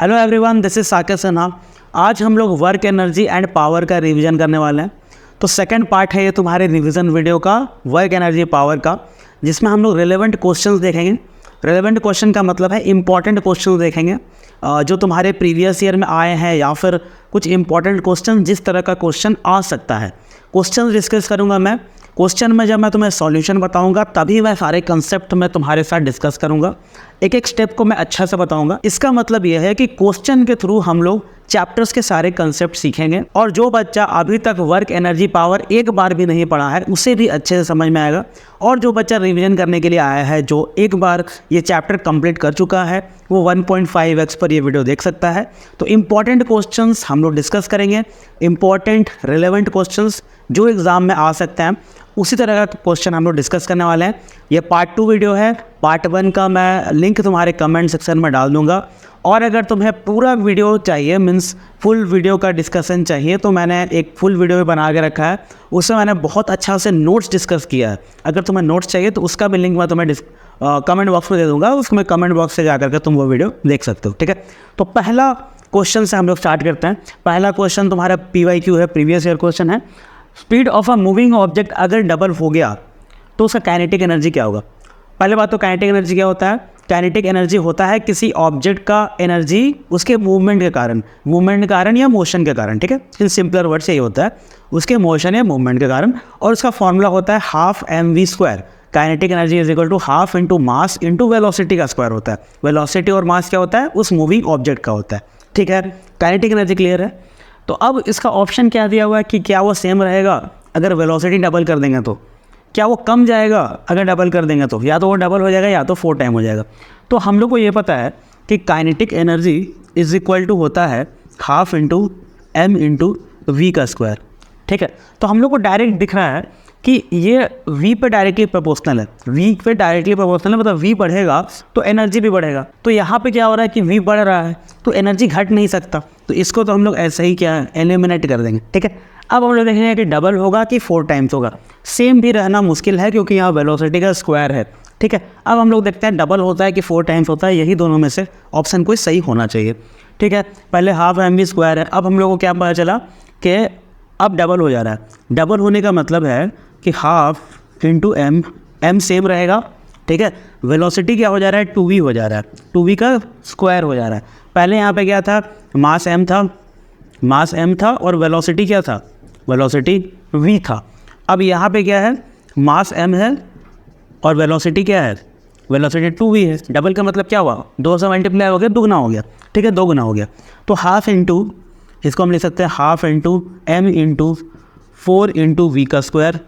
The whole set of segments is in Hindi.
Hello everyone, this is Saket Sinha. आज हम लोग वर्क एनर्जी एंड पावर का रिवीजन करने वाले हैं। तो सेकंड पार्ट है ये तुम्हारे रिवीजन वीडियो का, वर्क एनर्जी पावर का, जिसमें हम लोग रिलेवेंट क्वेश्चंस देखेंगे। रिलेवेंट क्वेश्चन का मतलब है इंपॉर्टेंट क्वेश्चन देखेंगे जो तुम्हारे प्रीवियस ईयर में आए हैं, या फिर कुछ इंपॉर्टेंट क्वेश्चन जिस तरह का क्वेश्चन आ सकता है। क्वेश्चन डिस्कस करूँगा मैं। क्वेश्चन में जब मैं तुम्हें सॉल्यूशन बताऊंगा तभी मैं सारे कंसेप्ट में तुम्हारे साथ डिस्कस करूंगा। एक एक स्टेप को मैं अच्छा से बताऊंगा। इसका मतलब यह है कि क्वेश्चन के थ्रू हम लोग चैप्टर्स के सारे कंसेप्ट सीखेंगे, और जो बच्चा अभी तक वर्क एनर्जी पावर एक बार भी नहीं पढ़ा है उसे भी अच्छे से समझ में आएगा, और जो बच्चा रिवीजन करने के लिए आया है, जो एक बार ये चैप्टर कंप्लीट कर चुका है, वो 1.5x पर ये वीडियो देख सकता है। तो इम्पॉर्टेंट क्वेश्चंस हम लोग डिस्कस करेंगे, इम्पॉर्टेंट रिलेवेंट क्वेश्चंस जो एग्ज़ाम में आ सकते हैं, उसी तरह का क्वेश्चन हम लोग डिस्कस करने वाले हैं। ये पार्ट 2 वीडियो है। पार्ट 1 का मैं लिंक तुम्हारे कमेंट सेक्शन में डाल दूंगा, और अगर तुम्हें पूरा वीडियो चाहिए, मीन्स फुल वीडियो का डिस्कशन चाहिए, तो मैंने एक फुल वीडियो भी बना के रखा है। उसमें मैंने बहुत अच्छा से नोट्स डिस्कस किया है। अगर तुम्हें नोट्स चाहिए तो उसका भी लिंक मैं तुम्हें कमेंट बॉक्स में दे दूँगा। उसमें कमेंट बॉक्स से जा करके तुम वो वीडियो देख सकते हो, ठीक है। तो पहला क्वेश्चन से हम लोग स्टार्ट करते हैं। पहला क्वेश्चन तुम्हारा PYQ है, प्रीवियस ईयर क्वेश्चन है। Speed of a moving object अगर डबल हो गया तो उसका काइनेटिक एनर्जी क्या होगा। पहले बात तो काइनेटिक एनर्जी क्या होता है। काइनेटिक एनर्जी होता है किसी ऑब्जेक्ट का एनर्जी उसके मूवमेंट के कारण या मोशन के कारण, ठीक है। इन सिंपलर वर्ड से ये होता है उसके मोशन या मूवमेंट के कारण, और उसका फॉर्मूला होता है ½ mv²। Kinetic energy is equal to ½ into mass into velocity का स्क्वायर होता है। वेलोसिटी और मास क्या होता है, उस मूविंग ऑब्जेक्ट का होता है, ठीक है। काइनेटिक एनर्जी क्लियर है। तो अब इसका ऑप्शन क्या दिया हुआ है कि क्या वो सेम रहेगा अगर वेलोसिटी डबल कर देंगे, तो क्या वो कम जाएगा अगर डबल कर देंगे, तो या तो वो डबल हो जाएगा या तो 4 टाइम हो जाएगा। तो हम लोग को ये पता है कि kinetic energy is equal to होता है ½ इंटू m इंटू वी का स्क्वायर, ठीक है। तो हम लोग को डायरेक्ट दिख रहा है कि ये v पे डायरेक्टली प्रोपोर्शनल है। v पे डायरेक्टली प्रोपोर्शनल है, मतलब v बढ़ेगा तो एनर्जी भी बढ़ेगा। तो यहाँ पे क्या हो रहा है कि v बढ़ रहा है तो एनर्जी घट नहीं सकता, तो इसको तो हम लोग ऐसे ही क्या एलिमिनेट कर देंगे, ठीक है। अब हम लोग देखेंगे कि डबल होगा कि 4 टाइम्स होगा। सेम भी रहना मुश्किल है क्योंकि यहाँ वेलोसिटी का स्क्वायर है, ठीक है। अब हम लोग देखते हैं डबल होता है कि 4 टाइम्स होता है। यही दोनों में से ऑप्शन कोई सही होना चाहिए, ठीक है। पहले ½ mv² है। अब हम लोग को क्या पता चला कि अब डबल हो जा रहा है। डबल होने का मतलब है कि ½ इंटू m सेम रहेगा, ठीक है। वेलोसिटी क्या हो जा रहा है, 2v हो जा रहा है, 2v का स्क्वायर हो जा रहा है। पहले यहाँ पे क्या था, मास m था और वेलोसिटी क्या था, वेलोसिटी v था। अब यहाँ पे क्या है, मास m है और वेलोसिटी क्या है, वेलोसिटी 2v है। डबल का मतलब क्या हुआ, 2 से मल्टीप्लाई हो गया, दुगना हो गया, ठीक है, 2 गुना हो गया। तो ½ इंटू, इसको हम लिख सकते हैं ½ into m into 4 into V का स्क्वायर,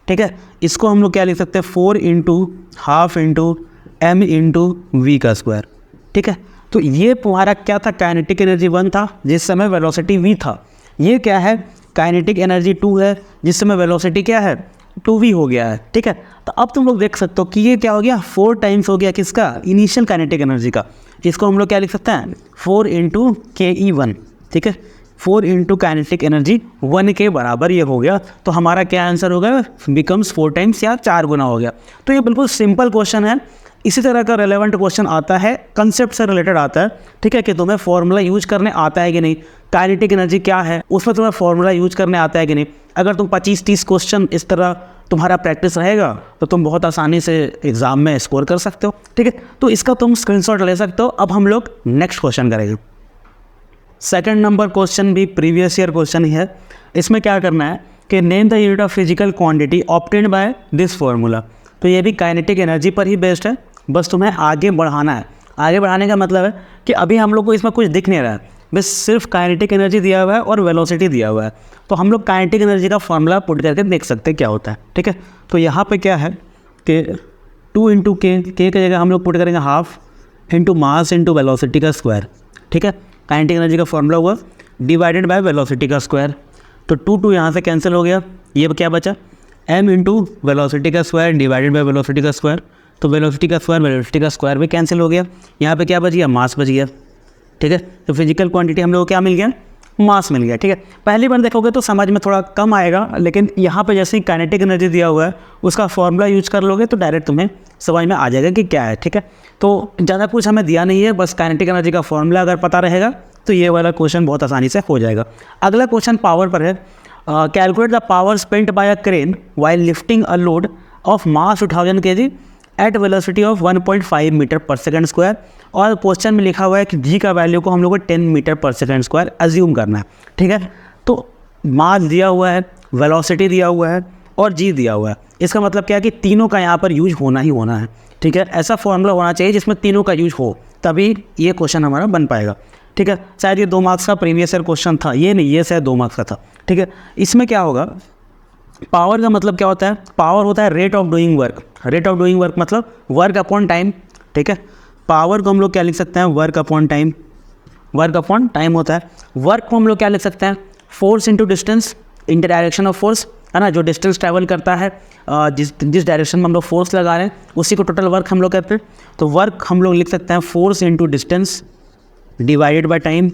ठीक है। इसको हम लोग क्या लिख सकते हैं, 4 into ½ into m into V का स्क्वायर, ठीक है। तो ये तुम्हारा क्या था, काइनेटिक एनर्जी 1 था जिस समय वेलोसिटी v था। ये क्या है, काइनेटिक एनर्जी 2 है जिस समय वेलोसिटी क्या है, 2v हो गया है, ठीक है। तो अब तुम लोग देख सकते हो कि ये क्या हो गया, 4 टाइम्स हो गया किसका, इनिशियल काइनेटिक एनर्जी का। इसको हम लोग क्या लिख सकते हैं, 4 इंटू ke1, ठीक है। 4 इंटू काइनेटिक एनर्जी 1 के बराबर ये हो गया। तो हमारा क्या आंसर हो गया, बिकम्स 4 टाइम्स या 4 गुना हो गया। तो ये बिल्कुल सिंपल क्वेश्चन है। इसी तरह का रेलेवेंट क्वेश्चन आता है, कंसेप्ट से रिलेटेड आता है, ठीक है, कि तुम्हें फॉर्मूला यूज करने आता है कि नहीं, काइनेटिक एनर्जी क्या है उसमें तुम्हें फॉर्मूला यूज करने आता है कि नहीं। अगर तुम 25-30 क्वेश्चन इस तरह तुम्हारा प्रैक्टिस रहेगा तो तुम बहुत आसानी से एग्जाम में स्कोर कर सकते हो, ठीक है। तो इसका तुम स्क्रीनशॉट ले सकते हो। अब हम लोग नेक्स्ट क्वेश्चन करेंगे। सेकंड नंबर क्वेश्चन भी प्रीवियस ईयर क्वेश्चन ही है। इसमें क्या करना है कि name the unit of physical quantity obtained by this formula. तो ये भी काइनेटिक एनर्जी पर ही बेस्ड है, बस तुम्हें आगे बढ़ाना है। आगे बढ़ाने का मतलब है कि अभी हम लोग को इसमें कुछ दिख नहीं रहा है, बस सिर्फ काइनेटिक एनर्जी दिया हुआ है और वेलोसिटी दिया हुआ है। तो हम लोग काइनेटिक एनर्जी का फॉर्मूला पुट करके देख सकते हैं क्या होता है, ठीक है। तो यहाँ पे क्या है कि 2 इंटू के की जगह हम लोग पुट करेंगे ½ इंटू मास इंटू वेलोसिटी का स्क्वायर, ठीक है। काइनेटिक एनर्जी का फॉर्मूला हुआ डिवाइडेड बाय वेलोसिटी का स्क्वायर। तो 2 यहाँ से कैंसिल हो गया, ये क्या बचा, m इंटू वेलोसिटी का स्क्वायर डिवाइडेड बाय वेलोसिटी का स्क्वायर। तो वेलोसिटी का स्क्वायर भी कैंसिल हो गया। यहाँ पे क्या बच गया, मास बच गया, ठीक है। तो फिजिकल क्वांटिटी हम लोग को क्या मिल गया, मास मिल गया, ठीक है। पहली बार देखोगे तो समझ में थोड़ा कम आएगा, लेकिन यहाँ पे जैसे ही काइनेटिक एनर्जी दिया हुआ है उसका फॉर्मूला यूज कर लोगे तो डायरेक्ट तुम्हें समझ में आ जाएगा कि क्या है। ठीक है, तो ज़्यादा कुछ हमें दिया नहीं है, बस काइनेटिक एनर्जी का फॉर्मूला अगर पता रहेगा तो ये वाला क्वेश्चन बहुत आसानी से हो जाएगा। अगला क्वेश्चन पावर पर है। Calculate the power spent by a crane while lifting a load of mass 2000 kg at velocity of 1.5 metre per second square. और क्वेश्चन में लिखा हुआ है कि जी का वैल्यू को हम लोग को 10 metre per second square assume करना है। ठीक है, तो मास दिया हुआ है, वेलोसिटी दिया हुआ है और जी दिया हुआ है। इसका मतलब क्या है कि तीनों का यहाँ पर यूज होना ही होना है। ठीक है, ऐसा फॉर्मूला होना चाहिए जिसमें तीनों का यूज हो, तभी ये क्वेश्चन हमारा बन पाएगा। ठीक है, शायद ये 2 मार्क्स का प्रीवियस ईयर क्वेश्चन था, ये नहीं, ये शायद 2 मार्क्स का था। ठीक है, इसमें क्या होगा, पावर का मतलब क्या होता है, पावर होता है rate of doing work. Rate of doing work मतलब वर्क अपॉन टाइम। ठीक है, पावर को हम लोग क्या लिख सकते हैं, work upon time. Work upon time होता है। वर्क को हम लोग क्या लिख सकते हैं, force into distance, inter direction of force, है ना। जो डिस्टेंस ट्रैवल करता है, जिस डायरेक्शन में हम लोग फोर्स लगा रहे हैं उसी को टोटल वर्क हम लोग कहते हैं। तो वर्क हम लोग लिख सकते हैं force into distance divided by time.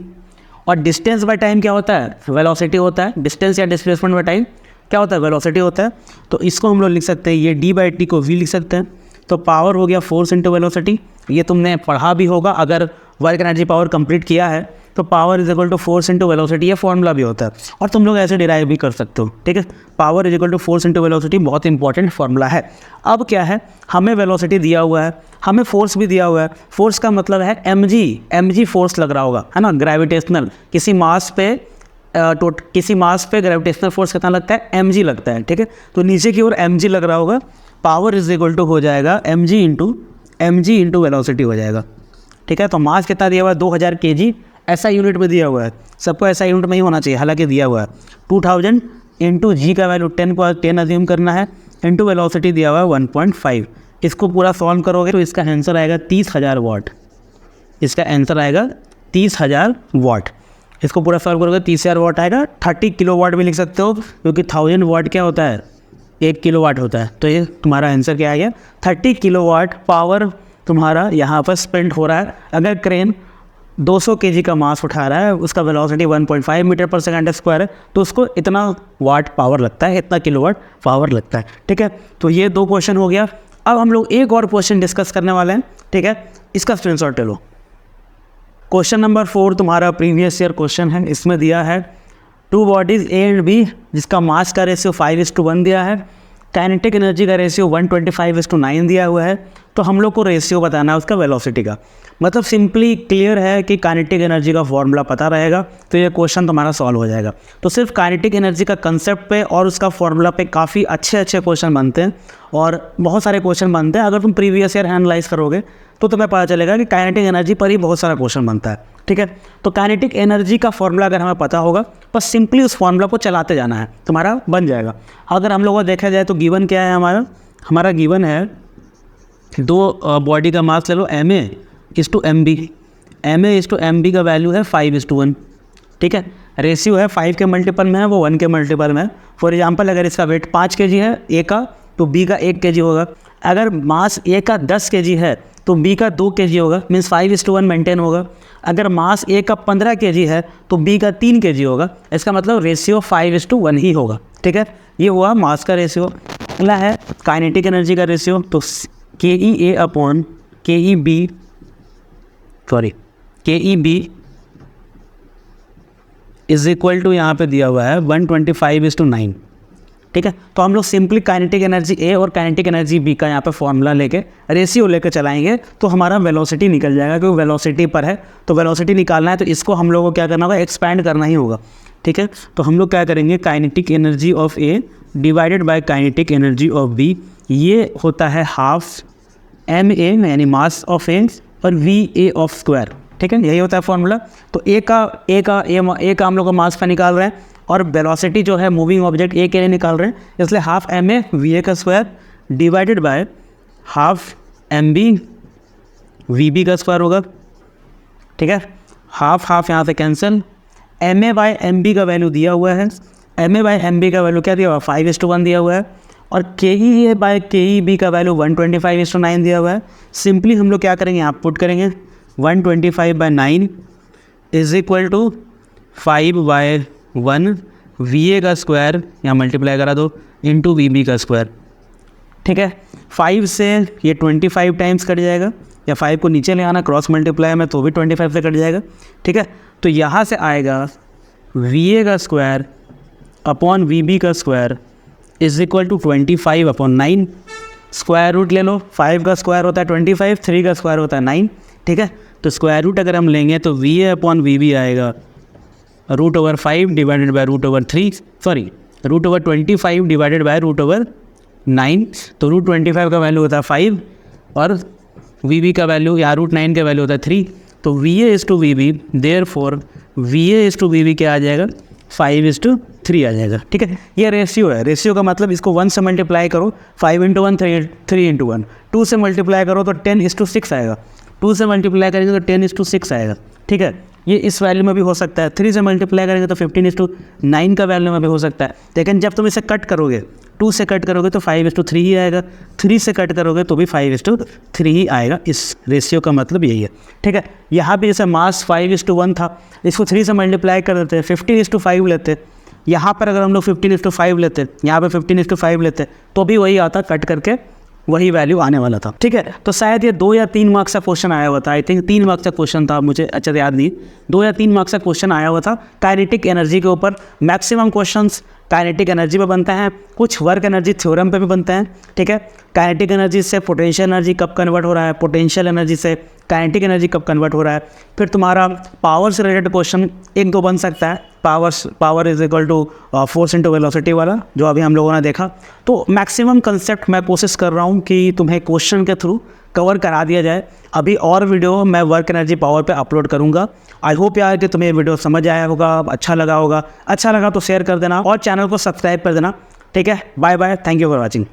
और डिस्टेंस बाय टाइम क्या होता है, वेलोसिटी होता है। डिस्टेंस या डिस्प्लेसमेंट बाय टाइम क्या होता है, वेलोसिटी होता है। तो इसको हम लोग लिख सकते हैं, ये डी बाई टी को वी लिख सकते हैं। तो पावर हो गया फोर्स इंटू वेलोसिटी, ये तुमने पढ़ा भी होगा अगर वर्क एनर्जी पावर कंप्लीट किया है। तो power is equal to force into velocity, ये फॉर्मूला भी होता है और तुम लोग ऐसे डिराइव भी कर सकते हो। ठीक है, power is equal to force into velocity बहुत इंपॉर्टेंट फॉर्मूला है। अब क्या है, हमें वेलोसिटी दिया हुआ है, हमें फोर्स भी दिया हुआ है। फोर्स का मतलब है mg फोर्स लग रहा होगा, है ना, ग्रेविटेशनल। किसी मास पे ग्रेविटेशनल फोर्स कितना लगता है, mg लगता है। ठीक है, तो नीचे की ओर mg लग रहा होगा। पावर इज इक्वल टू हो जाएगा mg इंटू वेलोसिटी हो जाएगा। ठीक है, तो मास कितना दिया हुआ है, 2000 kg, ऐसा यूनिट में दिया हुआ है। सबको ऐसा यूनिट में ही होना चाहिए, हालांकि दिया हुआ है 2000 इंटू जी का वैल्यू 10 अज्यूम करना है, इंटू वेलोसिटी दिया हुआ है 1.5। इसको पूरा सॉल्व करोगे तो इसका आंसर आएगा 30,000 वाट। इसका आंसर आएगा 30,000 वाट। इसको पूरा सॉल्व करोगे 30,000 वाट आएगा। 30 किलो वाट भी लिख सकते हो, क्योंकि 1000 वाट क्या होता है, 1 किलो वाट होता है। तो ये तुम्हारा आंसर क्या आ गया, 30 किलो वाट पावर तुम्हारा यहाँ पर स्पेंड हो रहा है। अगर क्रेन 200 kg का मास उठा रहा है, उसका velocity 1.5 metre per second square है, तो उसको इतना वाट पावर लगता है, इतना किलोवाट पावर लगता है। ठीक है, तो ये 2 क्वेश्चन हो गया। अब हम लोग एक और क्वेश्चन डिस्कस करने वाले हैं। ठीक है, इसका स्क्रीनशॉट ले लो। क्वेश्चन नंबर 4 तुम्हारा प्रीवियस ईयर क्वेश्चन है। इसमें दिया है 2 बॉडीज़ ए एंड बी, जिसका मास का रेशियो 5:1 दिया है। काइनेटिक एनर्जी का रेशियो 125:9 दिया हुआ है। तो हम लोग को रेशियो बताना है उसका वेलोसिटी का। मतलब सिंपली क्लियर है कि काइनेटिक एनर्जी का फॉर्मूला पता रहेगा तो ये क्वेश्चन तुम्हारा सॉल्व हो जाएगा। तो सिर्फ काइनेटिक एनर्जी का कंसेप्ट पे और उसका फॉर्मूला पे काफ़ी अच्छे क्वेश्चन बनते हैं और बहुत सारे क्वेश्चन बनते हैं। अगर तुम प्रीवियस ईयर एनालाइज करोगे तो तुम्हें पता चलेगा कि काइनेटिक एनर्जी पर ही बहुत सारा क्वेश्चन बनता है। ठीक है, तो काइनेटिक एनर्जी का फॉर्मूला अगर हमें पता होगा, बस सिंपली उस फॉर्मूला को चलाते जाना है, तुम्हारा बन जाएगा। अगर हम लोगों को देखा जाए तो गिवन क्या है, हमारा गिवन है 2 बॉडी का मास ले लो, ma/mb। ma/mb का वैल्यू है 5:1। ठीक है, रेशियो है 5 के मल्टीपल में है, वो 1 के मल्टीपल में है। फॉर एग्जांपल अगर इसका वेट 5 kg है ए का, तो बी का 1 kg होगा। अगर मास ए का 10 kg है तो बी का 2 kg होगा, मीन्स 5:1 मेंटेन होगा। अगर मास ए का 15 kg है तो बी का 3 kg होगा। इसका मतलब रेशियो 5:1 ही होगा। ठीक है, ये हुआ मास का रेशियो। अगला है काइनेटिक एनर्जी का रेशियो, तो KEB इज इक्वल टू यहाँ पे दिया हुआ है 125:9। ठीक है, तो हम लोग सिंपली काइनेटिक एनर्जी ए और काइनेटिक एनर्जी बी का यहाँ पे फॉर्मूला लेके रेशियो लेकर चलाएंगे तो हमारा वेलोसिटी निकल जाएगा, क्योंकि वेलोसिटी पर है। तो वेलोसिटी निकालना है तो इसको हम लोगों को क्या करना होगा, एक्सपैंड करना ही होगा। ठीक है, तो हम लोग क्या करेंगे, kinetic energy of A divided by kinetic energy of B, ये होता है हाफ ma यानी मास ऑफ ए और va ऑफ स्क्वायर। ठीक है, यही होता है फॉर्मूला। तो ए का हम लोग का मास का निकाल रहे हैं और वेलोसिटी जो है मूविंग ऑब्जेक्ट ए के लिए निकाल रहे हैं, इसलिए हाफ ma va का square divided by half mb vb का स्क्वायर होगा। ठीक है, हाफ यहाँ से कैंसिल। ma/mb का वैल्यू दिया हुआ है, ma/mb का वैल्यू क्या दिया हुआ है, 5:1 दिया हुआ है। और KEB का वैल्यू 125:9 दिया हुआ है। सिंपली हम लोग क्या करेंगे, यहाँ पुट करेंगे 125/9 इज इक्वल टू 5/1 VA का स्क्वायर यहाँ मल्टीप्लाई करा दो इंटू VB का स्क्वायर। ठीक है, 5 से ये 25 टाइम्स कट जाएगा, या 5 को नीचे ले आना क्रॉस मल्टीप्लाई में तो भी 25 से कट जाएगा, ठीक है। तो यहाँ से आएगा VA का स्क्वायर अपॉन VB का square is equal to 25/9। Square root ले लो, 5 का स्क्वायर होता है 25, 3 का स्क्वायर होता है 9, ठीक है। तो स्क्वायर रूट अगर हम लेंगे तो VA अपॉन VB आएगा √5 divided by √3, sorry √25 divided by √9। तो √25 का वैल्यू होता है 5 और VB का वैल्यू या √9 का वैल्यू होता है 3। तो VA/VB, देयरफॉर VA/VB क्या आ जाएगा, 5:3 आ जाएगा, ठीक है। ये रेशियो है, रेशियो का मतलब इसको 1 से मल्टीप्लाई करो, 5 × 1 3 × 1, 2 से मल्टीप्लाई करो तो 10:6 आएगा, 2 से मल्टीप्लाई करेंगे तो 10:6 आएगा, ठीक है। ये इस वैल्यू में भी हो सकता है, 3 से मल्टीप्लाई करेंगे तो 15:9 का वैल्यू में भी हो सकता है। लेकिन जब तुम इसे कट करोगे, 2 से कट करोगे तो 5:3 ही आएगा, 3 से कट करोगे तो भी 5:3 ही आएगा। इस रेशियो का मतलब यही है, ठीक है। यहाँ भी जैसे मास 5:1 था, इसको 3 से मल्टीप्लाई कर देते हैं, 15:5 लेते। यहाँ पर अगर हम लोग 15:5 लेते, यहाँ पर 15:5 लेते तो भी वही आता, कट करके वही वैल्यू आने वाला था, ठीक है। तो शायद ये 2 या 3 मार्क्स का क्वेश्चन आया हुआ था, आई थिंक 3 मार्क्स का क्वेश्चन था, मुझे अच्छा याद नहीं, 2 या 3 मार्क्स का क्वेश्चन आया हुआ था काइनेटिक एनर्जी के ऊपर। मैक्सिमम क्वेश्चंस काइनेटिक एनर्जी पे बनते हैं, कुछ वर्क एनर्जी थ्योरम पे भी बनते हैं, ठीक है। काइनेटिक एनर्जी से पोटेंशियल एनर्जी कब कन्वर्ट हो रहा है, पोटेंशियल एनर्जी से काइनेटिक एनर्जी कब कन्वर्ट हो रहा है। फिर तुम्हारा पावर से रिलेटेड क्वेश्चन 1-2 बन सकता है, power is equal to force into velocity वाला, जो अभी हम लोगों ने देखा। तो मैक्सिमम कंसेप्ट मैं कोशिश कर रहा हूँ कि तुम्हें क्वेश्चन के थ्रू कवर करा दिया जाए। अभी और वीडियो मैं वर्क एनर्जी पावर पे अपलोड करूँगा। आई होप यार कि तुम्हें ये वीडियो समझ आया होगा, अच्छा लगा होगा। अच्छा लगा तो शेयर कर देना और चैनल को सब्सक्राइब कर देना, ठीक है। Bye bye, thank you for watching.